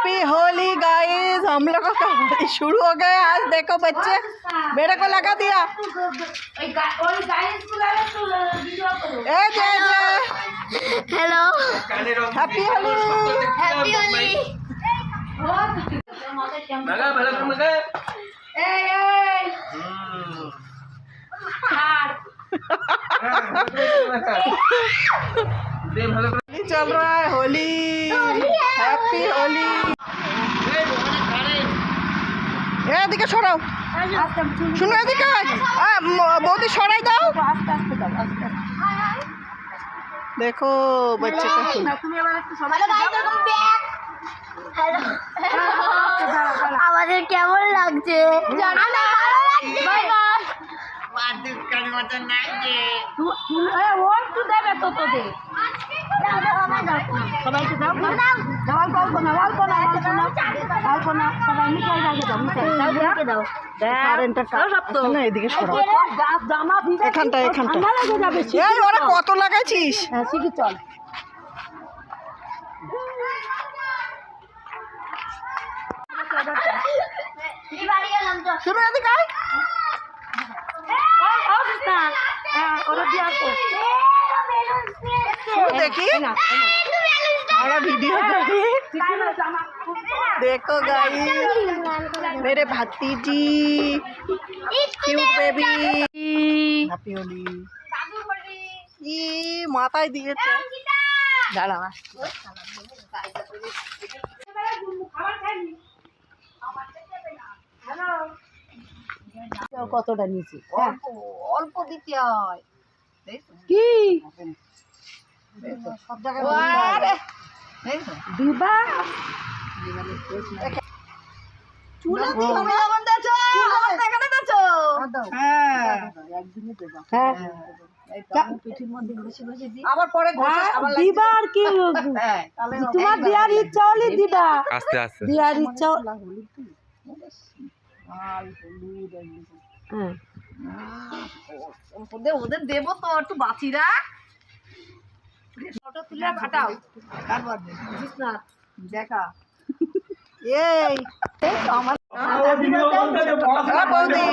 Happy Holi guys. हम लोगों का होली शुरू हो गया। आज देखो बच्चे मेरे को लगा दिया। Hello happy Holi. Happy Holi. चल रहा है होली। हैप्पी होली। এদিকে সরাও, শুনো এদিকে বৌদি সরাই দাও। দেখো बच्चे का আমাদের কেমন লাগছে? এদিকে সরাও, এখানটা এখানটা। এই ওরা কত লাগাইছিস? শিখি চল। শুনো এদিকে আয়। देखी हमारा वीडियो देखो गाइस, मेरे भतीजी क्यूट बेबी। हैप्पी होली। ये माताई दिए थे दाड़ा কতটা নিচে অল্প দিতে হয় কি সব জায়গায় দিবা চুলে কি হবে? লবণ দেছো, লবণ দেখানে দেছো। হ্যাঁ একদিনই দেবা। হ্যাঁ পিঠির মধ্যে ঘষে ঘষে দি, আবার পরে ঘষে আবার দিবা। আর কি তোমার দেওয়ার ইচ্ছা হলে দিবা, আস্তে আস্তে দেওয়ার ইচ্ছা। ওদের দেবো তো একটু বাঁচিরা ফটো তুলে ফাটাও। দেখা এই আমার বৌদি